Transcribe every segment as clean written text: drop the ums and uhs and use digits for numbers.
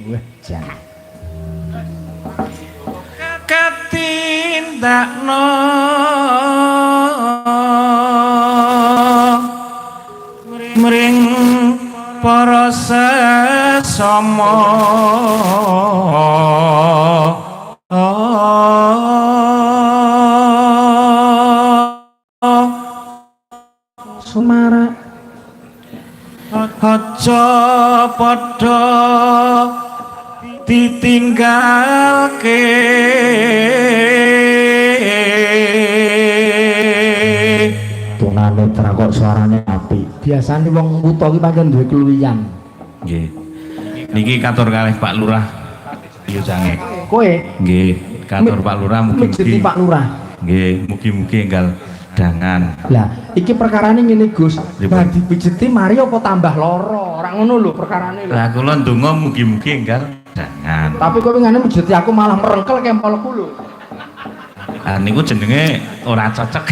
Wah, jan. Katindakno mring para sesama Sumara aja padha ditinggalke tunanetra kok suarane apik. Biasane wong wuta ki pancen duwe kluwiyan. Nggih. Niki katur kalih Pak Lurah. Yo jange. Kowe Nggih, katur Pak Lurah mugi-mugi mugi-mugi. Pak Lurah. Nggih, mugi-mugi enggal dangan. Lah, iki perkarane ngene Gus. Pripun? Badi pijeti mari apa tambah lara? Ora ngono lho perkarane lho. Lah kula ndonga mugi-mugi enggal dangan. Tapi kowe ngene pijeti aku malah merengkel kempolku lho. Ah niku jenenge ora cocok.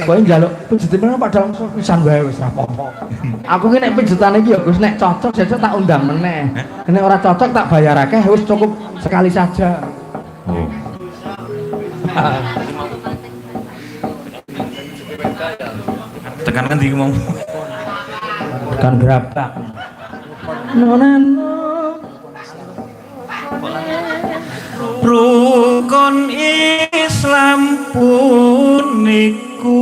Kowe njaluk pijeti meneh padahal pisan wae wis ora apa-apa. Aku ki nek pijetane iki ya Gus nek cocok sesuk tak undang meneh. Nek ora cocok tak bayar akeh wis cukup sekali saja. Oh. Tekan kan iki mau. Kan gerabak. Nonano Rukun Islam puniku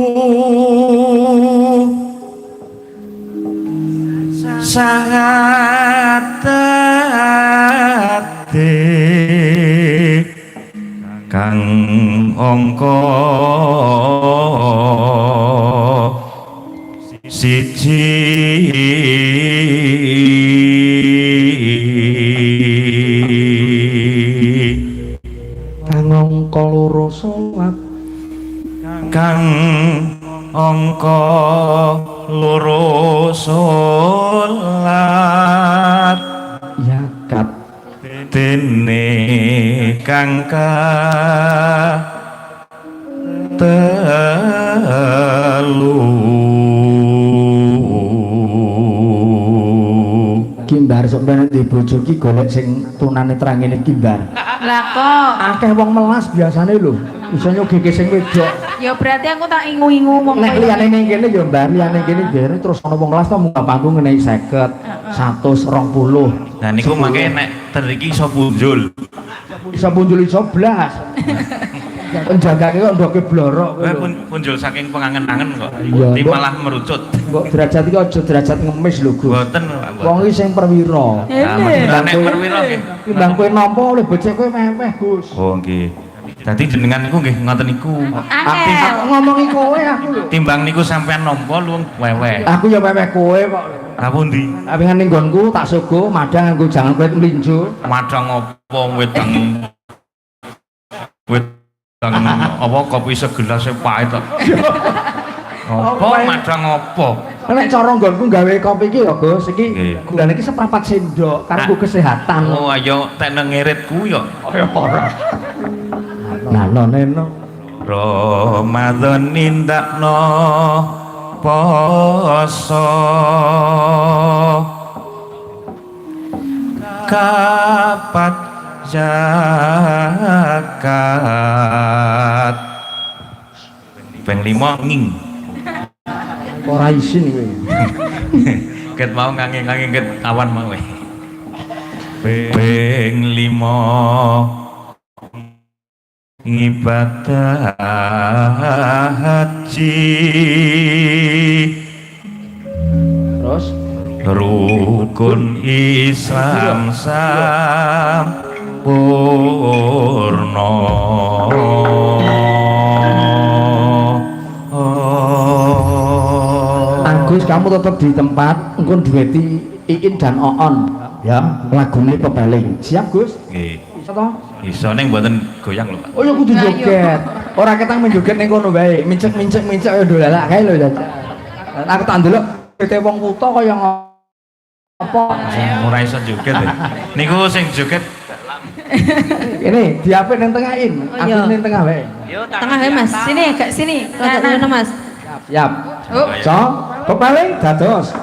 sahadat kang angka siji kang angka loro salat kang angka loro salat yakat dene kang Kimbar sok ben di bojo ki golek sing tunanetra ngene Kimbar. Lah kok Akeh wong melas biasane lho. Iso nyogeke sing wedok. ya berarti aku tak ingu-ingu wong Nek kowe. liyane ning kene ya Mbak, liyane kene jere terus ana wong melas to munggah panggung ngenehi 50, 120. Nah niku mangke nek teriki iso punjul. Iso punjul iso blas. Penjagake kok ndoke blorok Kowe kowe. punjul saking pengangen-angen kok. Iya, Ti Mbok. malah merucut. Mbok derajat iki aja derajat ngemis lho, Gus. Mboten Pak. Wong iki sing perwira. Nah, maksudnya nek perwira nggih. Timbang kowe nampa oleh bocah kowe meweh, Gus. Oh nggih. Dadi jenengan niku nggih ngoten niku. Aku ngomongi kowe aku lho. Timbang niku sampean nampa luwung wewe. Aku ya meweh kowe kok. Lah pundi? Tapi ngene nggonku tak sogo madang nganggo jangan kulit melinjo. Madang apa wedang apa kopi segelas e pahit kok. Apa madang apa? Nek cara nggonku gawe kopi iki ya Gus, iki Nggih. gulane iki seprapat sendok kanggo kesehatan. Oh ayo tek nang ngiritku ya. Kaya ora. Nah, neno. Ramadan nindakno poso kapat zakat peng 5 nging Ora isin kowe. ket mau ngange-ngange ket awan mau peng 5 ibadah haji Terus rukun Islam sampurna Agus kamu tetap di tempat engko dueti Iin dan Oon ya lagune pebaling. Siap Gus? nggih Iso to? iso ning mboten goyang lho Pak. Oh ya kudu joget. Ora ketang menjoget ning kono bae. Mincek ya dolalak kae lho. Aku tak ndelok PT wong kuto kaya apa? Ora iso joget ya. Niku sing joget Ini diapit ning tengahin. Oh, Aku iya. ning tengah bae. Tengah ya Mas. Sini agak sini. Agak ngono Mas. Siap. Oh. So, pebaling dados.